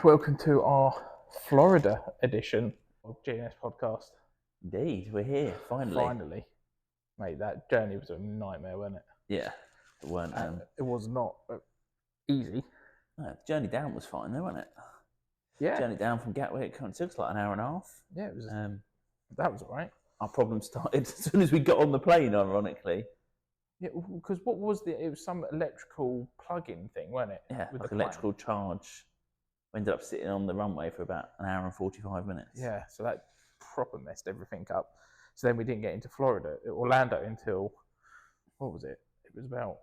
welcome to our Florida edition of GNS Podcast. Indeed, we're here, finally. Mate, that journey was a nightmare, wasn't it? Yeah, it weren't. It was not easy. No, the journey down was fine though, wasn't it? Yeah. Journey down from Gatwick, it took us like an hour and a half. Yeah, it was. That was all right. Our problem started as soon as we got on the plane, ironically. Yeah, because what was it was some electrical plug-in thing, wasn't it? Yeah, with like the electrical charge. We ended up sitting on the runway for about an hour and 45 minutes. Yeah, so that proper messed everything up. So then we didn't get into Orlando until, what was it? It was about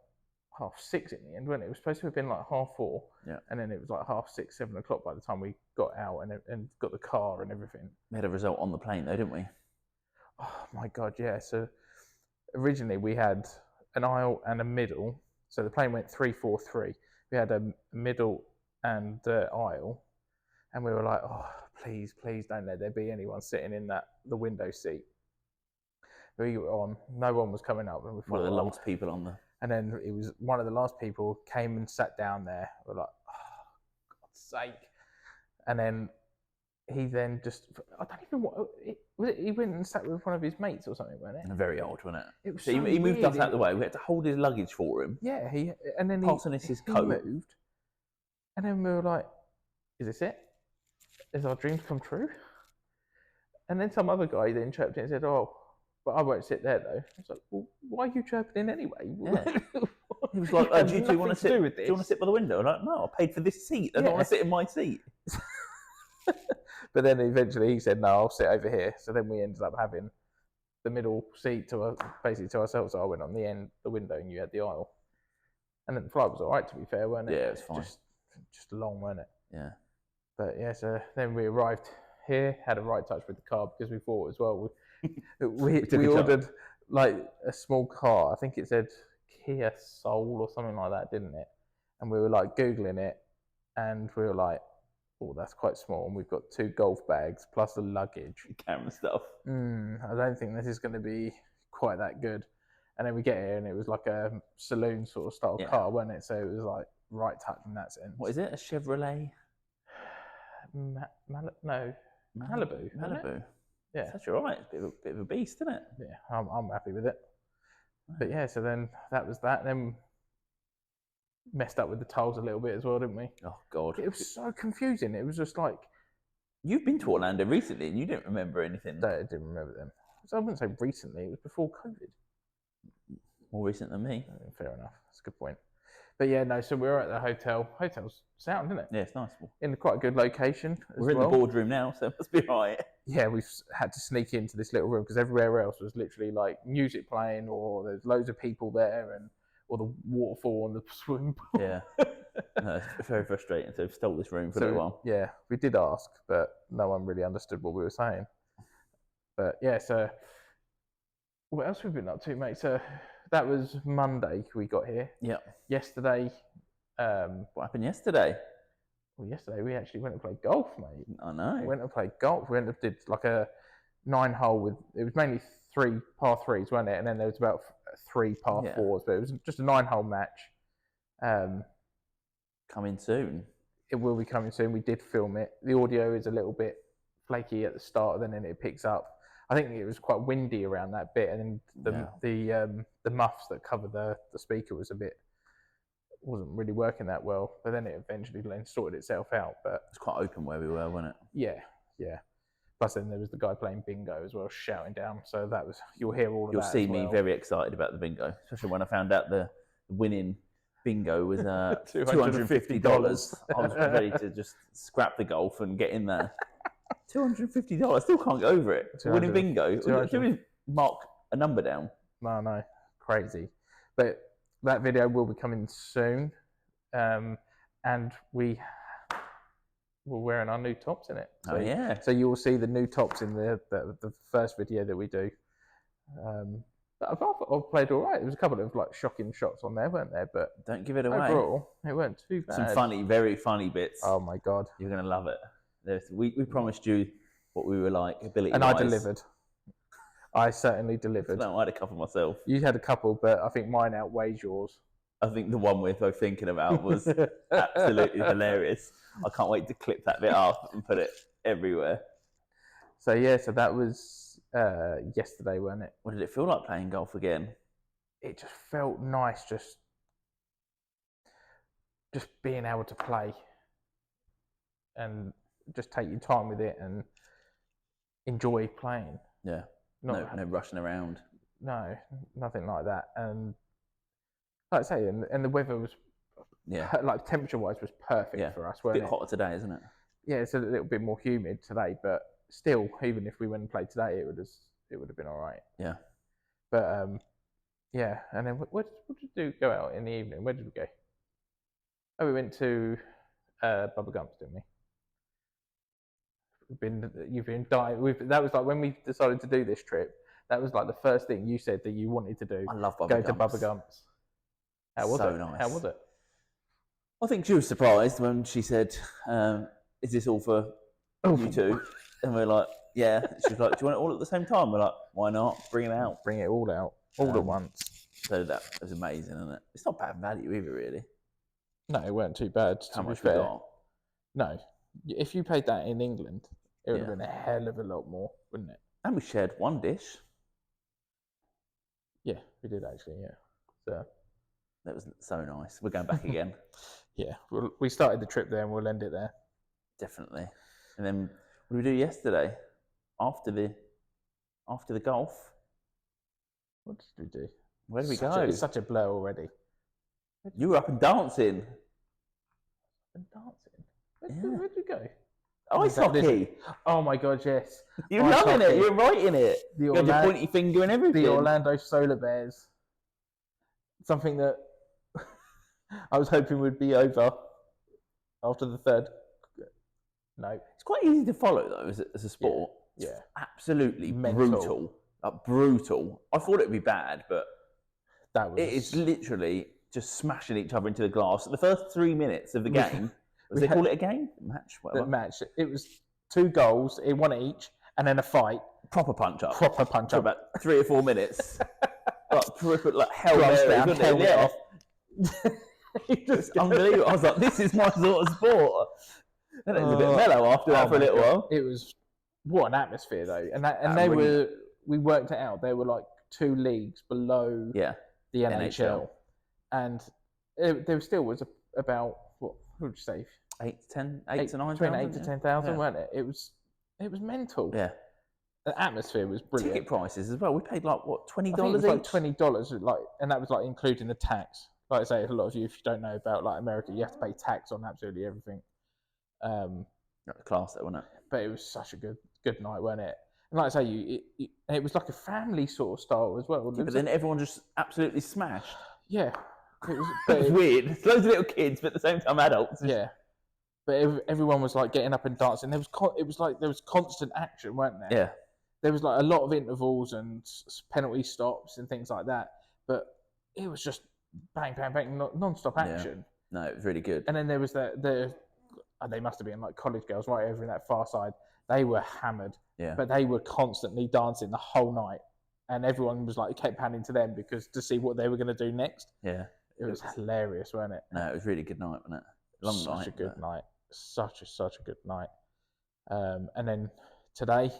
6:30 in the end, wasn't it? It was supposed to have been like 4:30. Yeah. And then it was like 6:30, 7 o'clock by the time we got out and got the car and everything. We had a result on the plane though, didn't we? Oh my God, yeah. So originally we had an aisle and a middle. So the plane went 3-4-3. We had a middle and aisle. And we were like, oh, please don't let there be anyone sitting in the window seat. We were on, no one was coming up. And we one of the last people on the... And then it was one of the last people came and sat down there. We're like, oh, God's sake. And then he then just, I don't even know what, he went and sat with one of his mates or something, wasn't it? And very old, wasn't it? It was so he moved us out the way. We had to hold his luggage for him. Yeah, and then passing us his coat. Moved. And then we were like, is this it? Is our dreams come true? And then some other guy then chirped in and said, oh, but I won't sit there though. I was like, well, why are you chirping in anyway? Yeah. He was like, do you want to sit? Do you want to sit by the window? I'm like, no, I paid for this seat. I don't want to sit in my seat. But then eventually he said, no, I'll sit over here. So then we ended up having the middle seat basically to ourselves. So I went on the window, and you had the aisle. And then the flight was all right, to be fair, weren't it? Yeah, it was fine. Just long, weren't it? Yeah. But yeah, so then we arrived here, had a right touch with the car because we thought as well, we ordered like a small car. I think it said Kia Soul or something like that, didn't it? And we were like Googling it, and we were like, oh, that's quite small. And we've got 2 golf bags plus the luggage. Camera stuff. I don't think this is going to be quite that good. And then we get here, and it was like a saloon sort of style car, wasn't it? So it was like right touch in that sense. What is it? A Chevrolet? Malibu. Malibu. Yeah, that's all right. It's a bit of a beast, isn't it? Yeah, I'm happy with it. But yeah, so then that was that. Then messed up with the tolls a little bit as well, didn't we? Oh God, it was so confusing. It was just like, you've been to Orlando recently, and you didn't remember anything. I didn't remember them. So I wouldn't say recently. It was before COVID. More recent than me. Fair enough. That's a good point. But yeah, no. So we were at the hotel. Hotel's sound, isn't it? Yeah, it's nice. In quite a good location. We're in the boardroom now, so it must be right. Yeah, we've had to sneak into this little room because everywhere else was literally like music playing, or there's loads of people there, or the waterfall and the swimming pool. Yeah, no, it's very frustrating. So we've stole this room for a little while. Yeah, we did ask, but no one really understood what we were saying. But yeah, so what else have we been up to, mate? So that was Monday we got here. Yeah. Yesterday. What happened yesterday? Well, yesterday we actually went and played golf, mate. I know. We went and played golf. We did like a 9-hole with, it was mainly 3 par 3s, wasn't it? And then there was about 3 par 4s, but it was just a 9-hole match. Coming soon. It will be coming soon. We did film it. The audio is a little bit flaky at the start, and then it picks up. I think it was quite windy around that bit, and then the muffs that cover the speaker wasn't really working that well. But then it eventually sorted itself out. But it's quite open where we were, wasn't it? Yeah. Plus, then there was the guy playing bingo as well, shouting down. So that was, you'll hear all of that. You'll see me very excited about the bingo, especially when I found out the winning bingo was $250. I was ready to just scrap the golf and get in there. $250. Still can't get over it. Winning bingo. Should we mark a number down? No, crazy. But that video will be coming soon, and we're wearing our new tops in it. So, yeah. So you will see the new tops in the first video that we do. But I've played all right. There was a couple of like shocking shots on there, weren't there? But don't give it away. Overall, it weren't too bad. Some funny, very funny bits. Oh my God, you're gonna love it. We promised you what we were like, ability-wise. And I delivered. I certainly delivered. No, I had a couple myself. You had a couple, but I think mine outweighs yours. I think the one we're both thinking about was absolutely hilarious. I can't wait to clip that bit up and put it everywhere. So yeah, so that was yesterday, wasn't it? What did it feel like playing golf again? It just felt nice, just being able to play and just take your time with it and enjoy playing. Yeah, no rushing around. No, nothing like that. And like I say, and the weather was, like temperature-wise, was perfect for us. It's a bit hotter today, isn't it? Yeah, it's a little bit more humid today, but still, even if we went and played today, it would have been all right. Yeah. But yeah, and then what did you do? Go out in the evening? Where did we go? Oh, we went to Pga Golf, didn't we? You've been dying. That was like when we decided to do this trip. That was like the first thing you said that you wanted to do. I love Pga Go to Pga Golf. How was it? Nice. How was it? I think she was surprised when she said, "Is this all for you two?" And we're like, "Yeah." She's like, "Do you want it all at the same time?" We're like, "Why not? Bring it out. Bring it all out, all at once." So that was amazing, isn't it? It's not bad value either, really. No, it weren't too bad. How much we got? No, if you paid that in England, it would have been a hell of a lot more, wouldn't it? And we shared one dish. Yeah, we did actually. Yeah, so that was so nice. We're going back again. Yeah, we started the trip there, and we'll end it there. Definitely. And then what did we do yesterday? After the golf. What did we do? Where did we go? It's such a blur already. You were up and dancing. Where did we go? Ice hockey. Oh my god, yes. You're loving it. You're writing it. You had your pointy finger and everything. The Orlando Solar Bears. Something that I was hoping would be over after the third. No. It's quite easy to follow though as a sport. Yeah. It's absolutely brutal. Like brutal. I thought it would be bad, but it is literally just smashing each other into the glass. The first 3 minutes of the game, they call it a game? Match? Whatever. The match. It was 2 goals, one each, and then a fight. Proper punch up. For about 3 or 4 minutes. like helmet off. It's unbelievable. I was like, this is my sort of sport. And it was a bit mellow after that for a little while. It was, what an atmosphere though. And we worked it out. They were like 2 leagues below the NHL. And there still was about, what would you say? 8 to 9,000. Between 8 to 10,000, weren't it? It was mental. Yeah. The atmosphere was brilliant. Ticket prices as well. We paid like what, $20 it was each? like $20, and that was like including the tax. Like I say, a lot of you, if you don't know about like America, you have to pay tax on absolutely everything. Class, though, wasn't it? But it was such a good night, wasn't it? And like I say, it was like a family sort of style as well. Yeah, but then everyone just absolutely smashed. Yeah, it was weird. It's loads of little kids, but at the same time adults. Yeah, but everyone was like getting up and dancing. There was constant action, weren't there? Yeah. There was like a lot of intervals and penalty stops and things like that, but it was just bang, bang, bang, non-stop action. Yeah. No, it was really good. And then there was they must have been like college girls right over in that far side. They were hammered, but they were constantly dancing the whole night, and everyone was like kept panning to them because to see what they were going to do next. Yeah, it was hilarious, wasn't it? No, it was a really good night, wasn't it? Long night. Such a good night. Such a good night. And then today.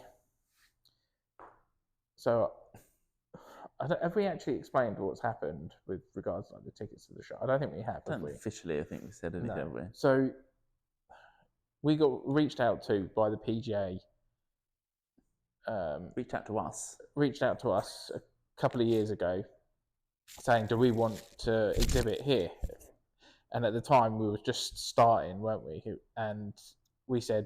So, have we actually explained what's happened with regards to like, the tickets to the show? I don't think we have. Officially, I think we said anything, have we? So, we got reached out to by the PGA. Reached out to us a couple of years ago, saying, "Do we want to exhibit here?" And at the time, we were just starting, weren't we? And we said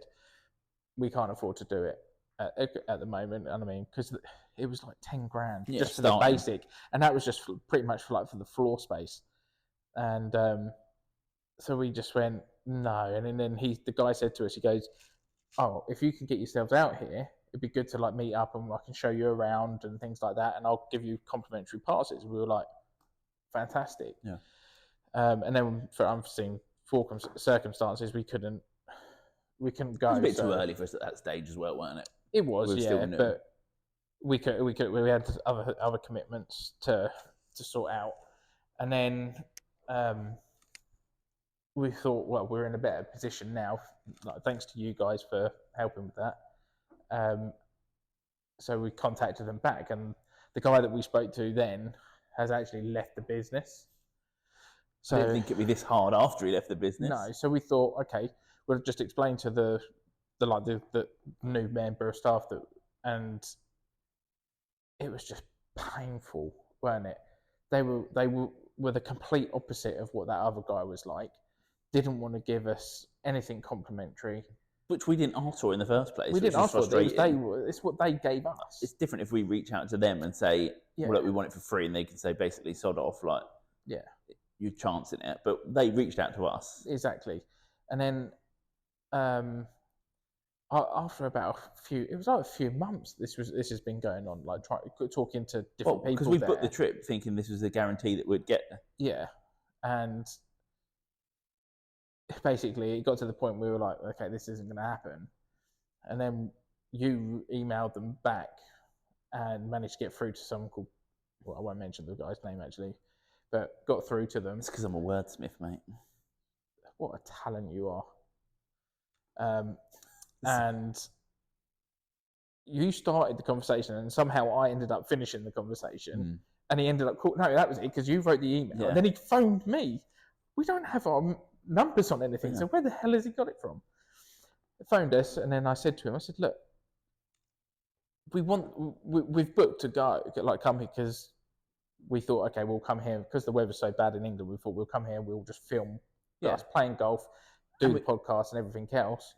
we can't afford to do it at the moment. And I mean, because it was like 10 grand just for the basic, and that was just pretty much for the floor space. And so we just went no. And then the guy said to us, he goes, "Oh, if you can get yourselves out here, it'd be good to like meet up and I can show you around and things like that, and I'll give you complimentary passes." We were like, fantastic. Yeah. And then for unforeseen circumstances, we couldn't go. It was a bit too early for us at that stage as well, wasn't it? It was, but we had other commitments to sort out. And then we thought, well, we're in a better position now, like, thanks to you guys for helping with that. So we contacted them back, and the guy that we spoke to then has actually left the business. So I didn't think it'd be this hard after he left the business. No, so we thought, okay, we'll just explain to the new member of staff that, and it was just painful, weren't it? They were the complete opposite of what that other guy was like. Didn't want to give us anything complimentary, which we didn't ask for in the first place. We didn't ask for it. It's what they gave us. It's different if we reach out to them and say, well, look, we want it for free, and they can say basically sod off, like, yeah, you're chancing it. But they reached out to us. Exactly. And then after about a few months, this has been going on, like talking to different people. Because we booked the trip thinking this was a guarantee that we'd get there. Yeah. And basically it got to the point where we were like, okay, this isn't going to happen. And then you emailed them back and managed to get through to someone called, well, I won't mention the guy's name actually, but got through to them. It's because I'm a wordsmith, mate. What a talent you are. And you started the conversation, and somehow I ended up finishing the conversation. And he ended up no, that was it, because you wrote the email. Yeah. And then he phoned me. We don't have our numbers on anything, so where the hell has he got it from? He phoned us, and then I said to him, I said, look, we've booked to go, like, come here, because we thought, okay, we'll come here because the weather's so bad in England. We thought we'll come here, we'll just film us playing golf, do the podcast and everything else.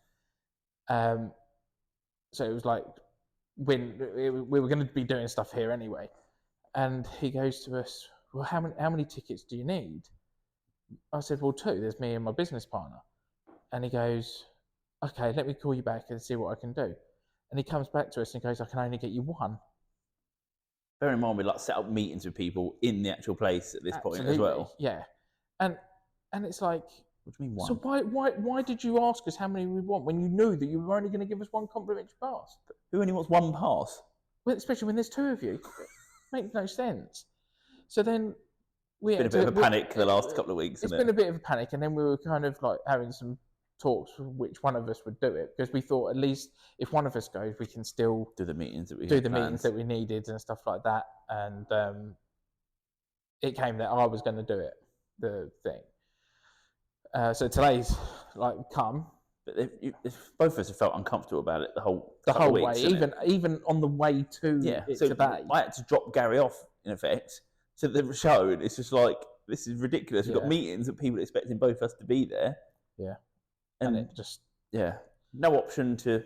So it was like, when we were going to be doing stuff here anyway. And he goes to us, well, how many tickets do you need? I said, well, 2. There's me and my business partner. And he goes, okay, let me call you back and see what I can do. And he comes back to us and goes, I can only get you 1. Bear in mind, we set up meetings with people in the actual place at this point as well. Yeah. And it's like, what do you mean 1? So why did you ask us how many we want when you knew that you were only going to give us 1 complimentary pass? Who only wants 1 pass? Well, especially when there's 2 of you. It makes no sense. So then it's been a bit of a panic the last couple of weeks. It's been a bit of a panic, and then we were kind of like having some talks for which one of us would do it, because we thought at least if one of us goes, we can still do the meetings that we needed and stuff like that. And it came that I was going to do it, the thing. So today's like come, but both of us have felt uncomfortable about it the whole way, even on the way to today. I had to drop Gary off in effect to the show, and it's just like, this is ridiculous. We've got meetings and people expecting both of us to be there. Yeah, and it just no option to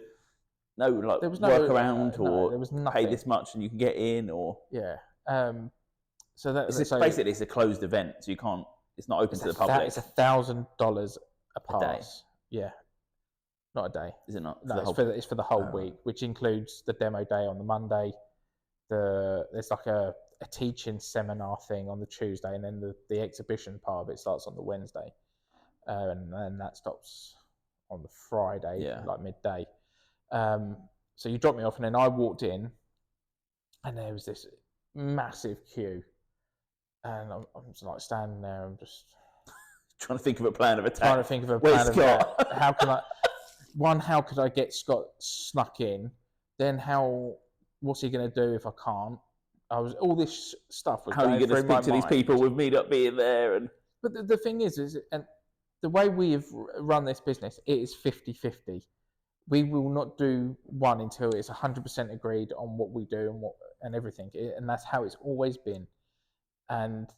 there was work around or there was pay this much and you can get in or So basically it's a closed event, so you can't. It's not open to the public. It's $1,000 a pass. Yeah, not a day. Is it not? No, it's for the whole week, which includes the demo day on the Monday. There's like a teaching seminar thing on the Tuesday, and then the exhibition part of it starts on the Wednesday, and then that stops on the Friday, like midday. So you dropped me off, and then I walked in, and there was this massive queue. And I'm just like standing there. I'm just trying to think of a plan of attack. Where's Scott? How can I? How could I get Scott snuck in? Then what's he going to do if I can't? All this stuff was. How are you going to speak to these people with me not being there? But the thing is, and the way we have run this business, it is 50-50. We will not do one until it's 100% agreed on what we do and everything, and that's how it's always been. And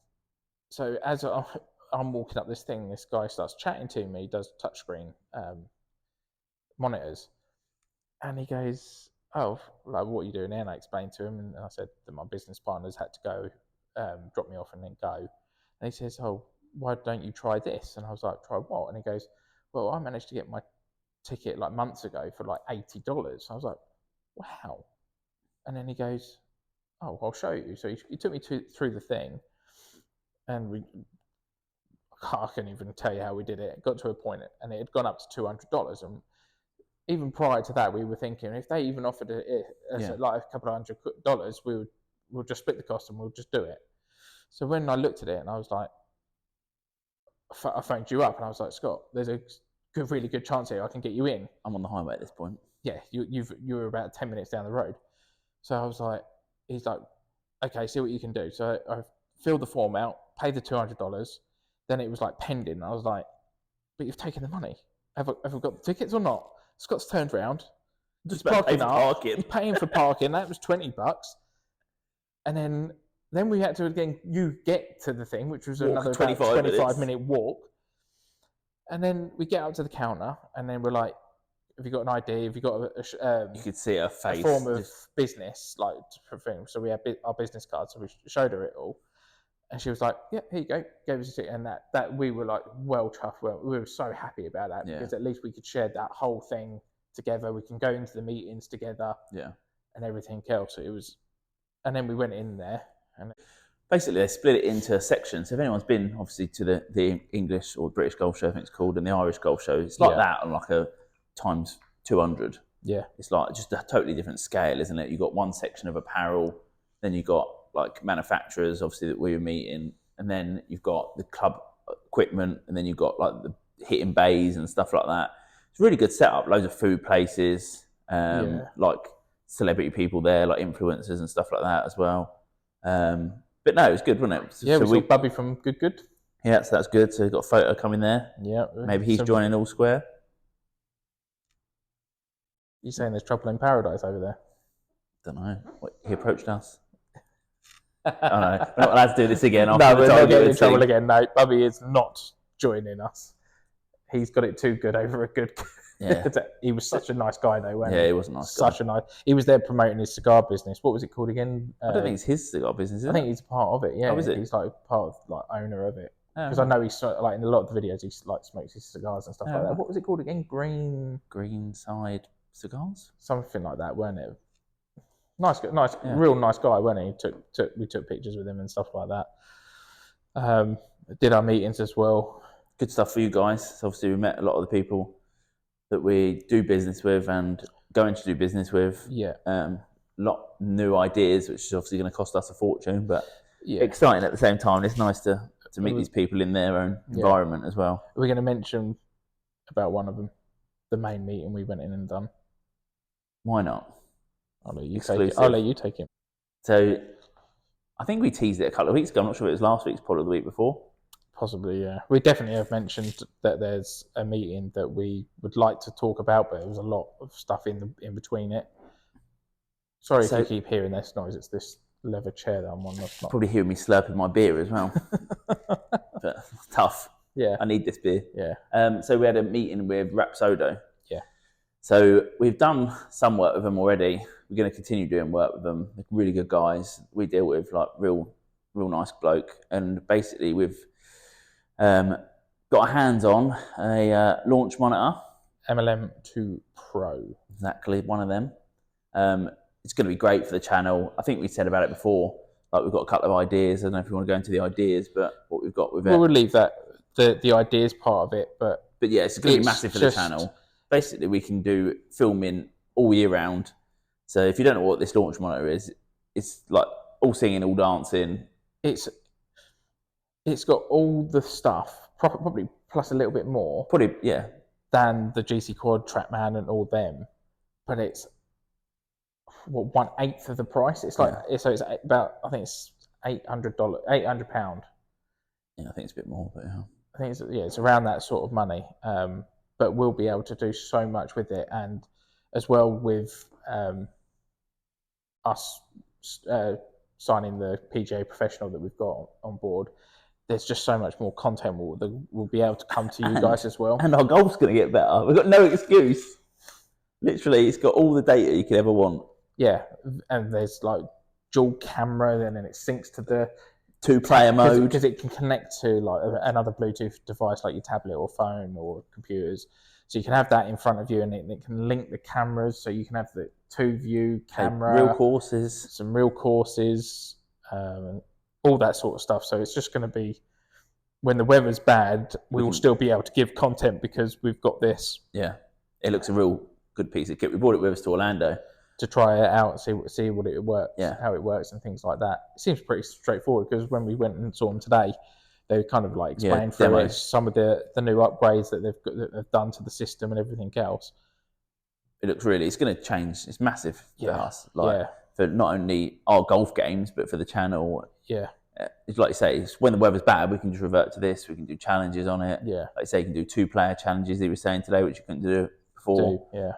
so as I'm walking up this thing, this guy starts chatting to me. He does touchscreen monitors, and he goes, "Oh, like, what are you doing there?" And I explained to him, and I said that my business partners had to go, drop me off, and then go. And he says, "Oh, why don't you try this?" And I was like, "Try what?" And he goes, "Well, I managed to get my ticket like months ago for like $80." I was like, "Wow!" And then he goes, "Oh, I'll show you." So he took me through the thing, and I can't even tell you how we did it. It got to a point, and it had gone up to $200. And even prior to that, we were thinking, if they even offered like a couple of $100, we'll just split the cost and we'll just do it. So when I looked at it, and I was like, I phoned you up and I was like, Scott, there's a really good chance here I can get you in. I'm on the highway at this point. Yeah, you were about 10 minutes down the road. So I was like, he's like, okay, see what you can do. So I filled the form out, paid the $200. Then it was like pending. I was like, but you've taken the money. Have I got the tickets or not? Scott's turned round. Just parking. Paying for parking. That was $20. And then we had to again get to the thing, which was another 25-minute walk. And then we get up to the counter, and then we're like, have you got an ID? Have you got you could see her face. A form of business, like for things. So we had our business card, so we showed her it all. And she was like, yeah, here you go. Gave us a ticket. And that we were like well chuffed. We were so happy about that because at least we could share that whole thing together. We can go into the meetings together. Yeah. And everything else. It was, and then we went in there. And basically, they split it into sections. So if anyone's been, obviously, to the English or British Golf Show, I think it's called, and the Irish Golf Show, it's like that on like a times 200. Yeah. It's like just a totally different scale, isn't it? You've got one section of apparel, then you've got like manufacturers, obviously, that we were meeting, and then you've got the club equipment, and then you've got like the hitting bays and stuff like that. It's a really good setup, loads of food places, like celebrity people there, like influencers and stuff like that as well. But no, it was good, wasn't it? Yeah, so we saw Bubby from Good. Yeah, so that's good. So we've got a photo coming there. Yeah. Maybe he's joining All Square. You saying there's trouble in paradise over there? Don't know. What, he approached us. Oh no, we're not allowed to do this again. No, we're not getting in trouble again. No, Bubby is not joining us. He's got it too good over a good. Yeah. He was such a nice guy though, wasn't he? Yeah, he was a nice guy. Such a nice. He was there promoting his cigar business. What was it called again? I don't think it's his cigar business. I think he's part of it. Yeah. Oh, is it? He's like part of like owner of it. Because I know he's like in a lot of the videos he like smokes his cigars and stuff like that. What was it called again? Greenside Cigars? Something like that, weren't it? Nice, real nice guy, wasn't he? We took pictures with him and stuff like that. Did our meetings as well. Good stuff for you guys. So obviously we met a lot of the people that we do business with and going to do business with. Yeah. Lot new ideas, which is obviously going to cost us a fortune, but exciting at the same time. It's nice to meet these people in their own environment as well. We're going to mention about one of them, the main meeting we went in and done. Why not? I'll let you take it. So I think we teased it a couple of weeks ago. I'm not sure if it was last week's pod or the week before. Possibly, yeah. We definitely have mentioned that there's a meeting that we would like to talk about, but there was a lot of stuff in between it. Sorry if you keep hearing this noise. It's this leather chair that I'm on. That's not... Probably hearing me slurping my beer as well. But tough. Yeah. I need this beer. Yeah. So we had a meeting with Rapsodo. Yeah. So we've done some work with them already. We're going to continue doing work with them. They're really good guys. We deal with like real nice bloke. And basically we've got our hands on a launch monitor. MLM2 Pro. Exactly, one of them. It's going to be great for the channel. I think we said about it before. Like we've got a couple of ideas. I don't know if you want to go into the ideas, but what we've got with it. We'll leave that the ideas part of it, but yeah, it's going to be massive for the channel. Basically, we can do filming all year round. So if you don't know what this launch monitor is, it's like all singing, all dancing. It's got all the stuff, probably plus a little bit more. Probably, yeah. Than the GC Quad, Trackman, and all them, but it's 1/8 of the price. It's like so it's about, I think it's £800. Yeah, I think it's a bit more, but yeah. I think it's around that sort of money. But we'll be able to do so much with it, and as well with us signing the PGA Professional that we've got on board. There's just so much more content we'll be able to come to you guys as well. And our golf's going to get better. We've got no excuse. Literally, it's got all the data you could ever want. Yeah, and there's like dual camera, and then it syncs to the 2-player mode. Because it can connect to like another Bluetooth device like your tablet or phone or computers. So you can have that in front of you, and it can link the cameras, so you can have the 2-view camera. Real courses. Some real courses. All that sort of stuff. So it's just going to be, when the weather's bad, we will still be able to give content because we've got this. Yeah, it looks a real good piece of kit. We brought it with us to Orlando to try it out, see what it works, how it works, and things like that. It seems pretty straightforward because when we went and saw them today, they kind of like explain through it, some of the new upgrades that they've done to the system and everything else. It looks really, it's going to change. It's massive for us, for not only our golf games, but for the channel. Yeah. It's like you say, it's when the weather's bad, we can just revert to this. We can do challenges on it. Yeah. Like you say, you can do 2-player challenges, he was saying today, which you couldn't do before. Yeah.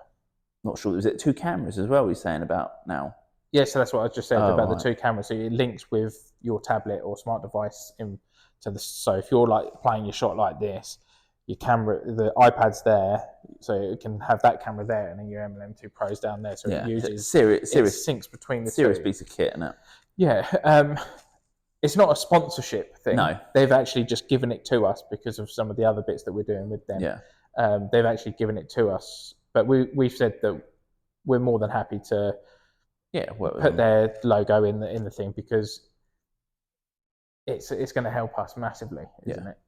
Not sure. Was it 2 cameras as well, he's saying about now? Yeah, so that's what I just said about the 2 cameras. So it links with your tablet or smart device so if you're like playing your shot like this, your camera, the iPad's there, so it can have that camera there, and then your MLM2 Pro's down there. So it uses it syncs between the serious two. Piece of kit, isn't it? Yeah. It's not a sponsorship thing. No. They've actually just given it to us because of some of the other bits that we're doing with them. Yeah. They've actually given it to us, but we've said that we're more than happy to put their logo in the thing, because it's going to help us massively, isn't it?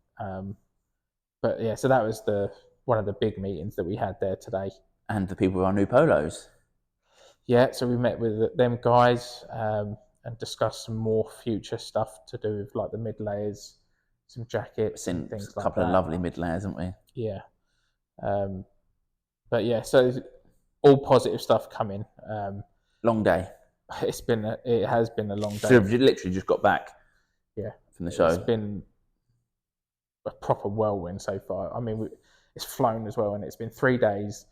But yeah, so that was one of the big meetings that we had there today. And the people with our new polos. Yeah, so we met with them guys and discussed some more future stuff to do with like the mid layers, some jackets, and things like that. A couple of lovely mid layers, haven't we? Yeah. But yeah, so all positive stuff coming. Long day. It has been a long day. So you literally just got back. Yeah. From the show. It's been a proper whirlwind so far. I mean, it's flown as well, and it's been 3 days.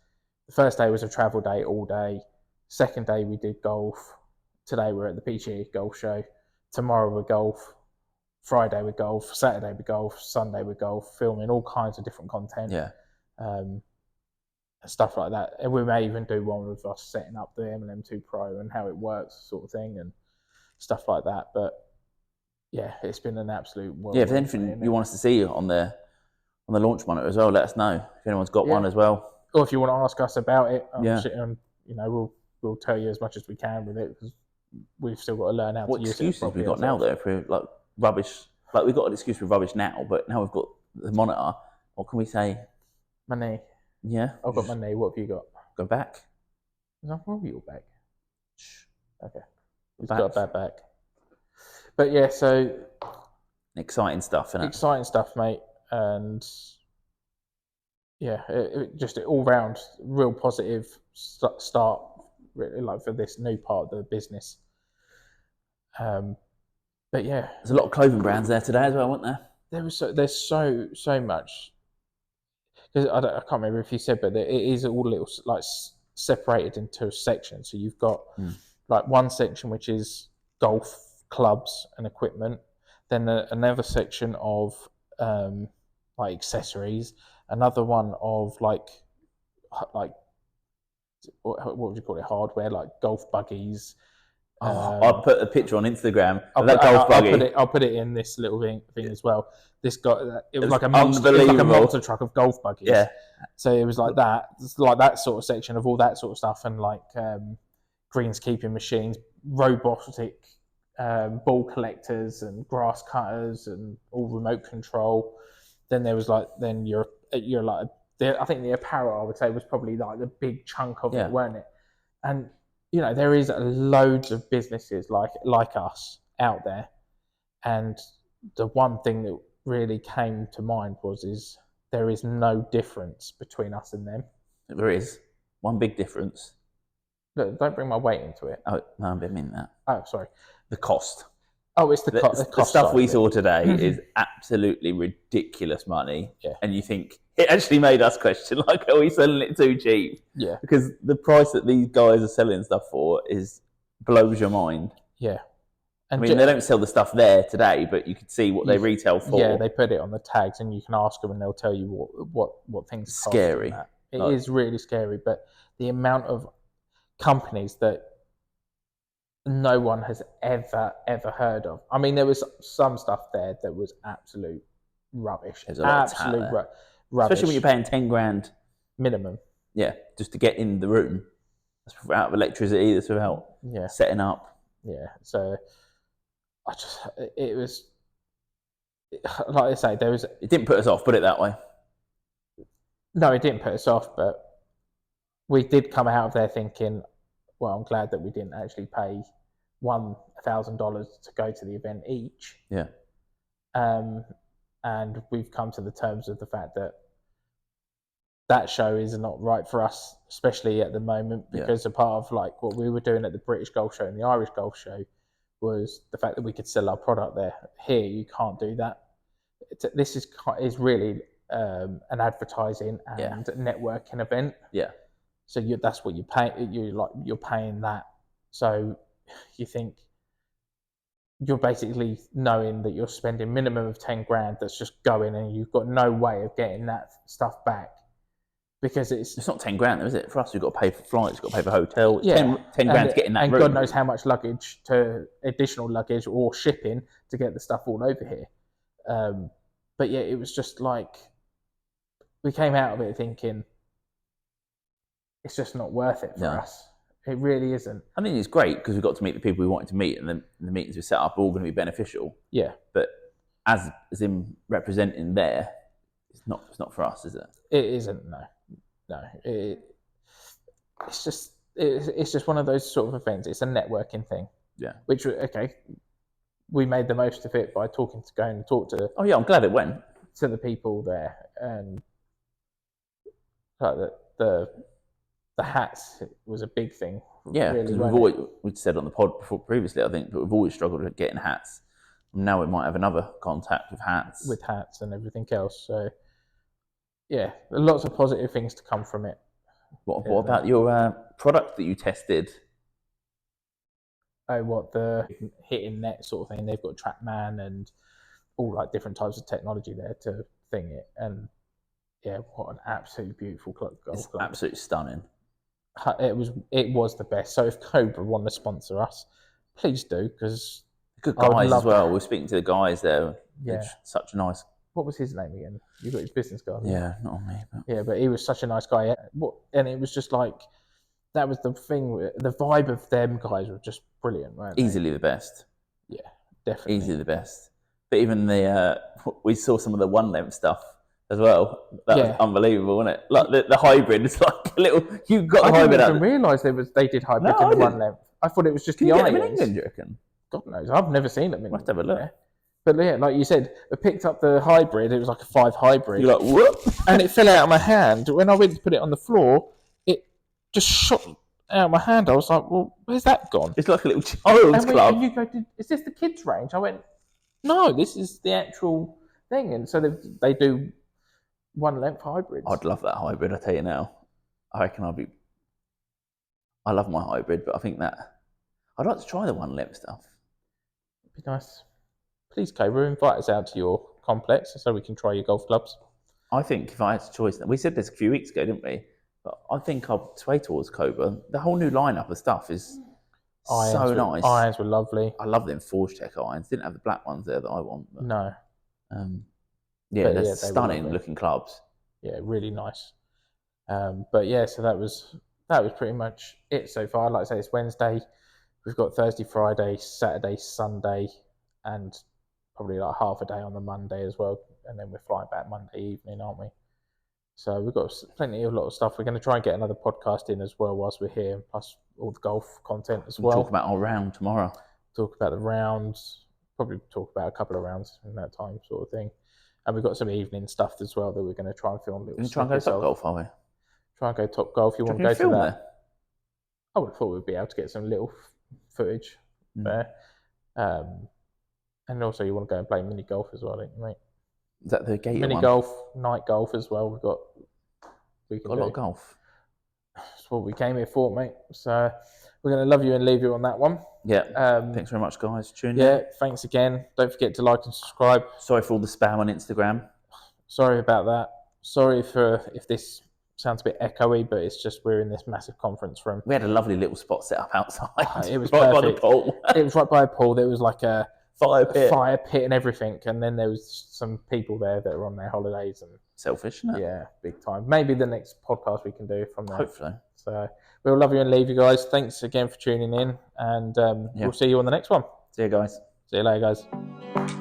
The first day was a travel day all day. Second day we did golf. Today we're at the Pga Golf Show. Tomorrow we're golf. Friday we're golf. Saturday we're golf. Sunday we're golf. Filming all kinds of different content. Yeah. Stuff like that. And we may even do one with us setting up the MLM2 Pro and how it works, sort of thing, and stuff like that. But yeah, it's been an absolute whirlwind. Yeah, if there's anything you want us to see on the launch monitor as well, let us know. If anyone's got one as well, or if you want to ask us about it, we'll tell you as much as we can with it, because we've still got to learn how to use it. What excuses have we got now though for like rubbish? Like we've got an excuse for rubbish now, but now we've got the monitor. What can we say? My knee. Yeah, I've got my knee. What have you got? Go back. Is that wrong with your back? Okay. He's got a bad back. But yeah, so exciting stuff, isn't it? Exciting stuff, mate, and yeah, just all round real positive start, really, like for this new part of the business. But yeah, there's a lot of clothing brands there today as well, wasn't there? There's so much. Because I can't remember if you said, but it is all little like separated into sections. So you've got like one section which is golf clubs and equipment, then another section of like accessories, another one of like what would you call it, hardware, like golf buggies. I'll put a picture on Instagram of that golf buggy. I'll put it in this little thing as well. This got it was like a monster truck of golf buggies. Yeah. So it was like that sort of section of all that sort of stuff, and like greenskeeping machines, robotic ball collectors and grass cutters, and all remote control. Then there was like you're like I think the apparel, I would say, was probably like the big chunk of it, weren't it? And you know, there is loads of businesses like us out there, and the one thing that really came to mind is there is no difference between us and them. There is one big difference. Look, don't bring my weight into it. Oh no, I didn't mean that. Oh, sorry. The cost. Oh, it's the cost. The stuff we saw today is absolutely ridiculous money. Yeah. And you think it actually made us question, like, are we selling it too cheap? Yeah. Because the price that these guys are selling stuff for blows your mind. Yeah. And I mean, they don't sell the stuff there today, but you could see what they retail for. Yeah, they put it on the tags, and you can ask them, and they'll tell you what things cost. Scary. It is really scary, but the amount of companies that no one has ever heard of. I mean, there was some stuff there that was absolute rubbish. There's a lot of talent there. Rubbish. Especially when you're paying 10 grand minimum. Yeah, just to get in the room. That's without electricity. That's without setting up. Yeah. So it was like I say, it didn't put us off. Put it that way. No, it didn't put us off, but we did come out of there thinking, well, I'm glad that we didn't actually pay $1,000 to go to the event each. Yeah. and we've come to the terms of the fact that that show is not right for us, especially at the moment, because a part of like what we were doing at the British Golf Show and the Irish Golf Show was the fact that we could sell our product there. Here, you can't do that. This is really an advertising and networking event. Yeah. So that's what you pay. You're paying that. So you think you're basically knowing that you're spending minimum of 10 grand that's just going, and you've got no way of getting that stuff back. Because it's not 10 grand, though, is it? For us, we've got to pay for flights, we've got to pay for hotel. It's 10 grand to get in that room. And God knows how much additional luggage or shipping to get the stuff all over here. But yeah, it was just like, we came out of it thinking, it's just not worth it for us. It really isn't. I mean, it's great because we got to meet the people we wanted to meet, and then the meetings we set up are all going to be beneficial. Yeah. But as in representing there, it's not for us, is it? It isn't, no. It's just one of those sort of events. It's a networking thing. Yeah. Which, we made the most of it by going and talk to. Oh yeah, I'm glad it went to the people there, and like the hats was a big thing. Yeah, because we'd said on the pod previously, I think, but we've always struggled with getting hats. Now we might have another contact with hats and everything else. So yeah, lots of positive things to come from it. What about your product that you tested? Oh, what, the hitting net sort of thing? They've got TrackMan and all like different types of technology there to thing it. And yeah, what an absolutely beautiful golf club. Absolutely stunning. It was the best. So if Cobra want to sponsor us, please do, because good guys as well. We're speaking to the guys there. Yeah, such a nice. What was his name again? You got his business card. Yeah, not on me. But... Yeah, but he was such a nice guy. And it was just like, that was the thing. The vibe of them guys was just brilliant, right? Easily the best. Yeah, definitely. Easily the best. But even we saw some of the one length stuff as well. That was unbelievable, wasn't it? Like the hybrid, it's like a little. You got the hybrid. I didn't even realise they did hybrid in the one length. I thought it was just the irons. Can you get them in England, do you reckon? God knows. I've never seen them in. Must have a look. There. But yeah, like you said, I picked up the hybrid. It was like a 5 hybrid. You're like, whoop, and it fell out of my hand. When I went to put it on the floor, it just shot out of my hand. I was like, well, where's that gone? It's like a little child's club. And you go, is this the kids' range? I went, no, this is the actual thing. And so they do one length hybrids. I'd love that hybrid, I tell you now. I reckon I love my hybrid, but I think that I'd like to try the one length stuff. It'd be nice. Please, Cobra, invite us out to your complex so we can try your golf clubs. I think if I had a choice, we said this a few weeks ago, didn't we? But I think I'll sway towards Cobra. The whole new lineup of stuff is so nice. Irons were lovely. I love them Forge Tech irons. Didn't have the black ones there that I want. But, no. They're stunning looking clubs. Yeah, really nice. But yeah, so that was pretty much it so far. Like I say, it's Wednesday. We've got Thursday, Friday, Saturday, Sunday, and probably like half a day on the Monday as well, and then we're flying back Monday evening, aren't we? So we've got a lot of stuff. We're going to try and get another podcast in as well whilst we're here, plus all the golf content as well. Talk about our round tomorrow. Talk about the rounds. Probably talk about a couple of rounds in that time, sort of thing. And we've got some evening stuff as well that we're going to try and film. We're try and go Top Golf, are we? Try and go Top Golf. You want to go to that? There? I would have thought we'd be able to get some little footage there. And also, you want to go and play mini golf as well, don't you, mate? Is that the Gator mini one? Golf, night golf as well. We've got a lot of golf. That's what we came here for, mate. So we're going to love you and leave you on that one. Yeah. Thanks very much, guys. Tune in. Yeah. Thanks again. Don't forget to like and subscribe. Sorry for all the spam on Instagram. Sorry about that. Sorry if this sounds a bit echoey, but it's just we're in this massive conference room. We had a lovely little spot set up outside. It was right perfect. by the pool. It was right by a pool. There was like a fire pit and everything, and then there was some people there that were on their holidays and selfish, isn't it? Yeah, big time. Maybe the next podcast we can do from there. Hopefully. So we'll love you and leave you guys. Thanks again for tuning in, and we'll see you on the next one. See you guys. See you later, guys.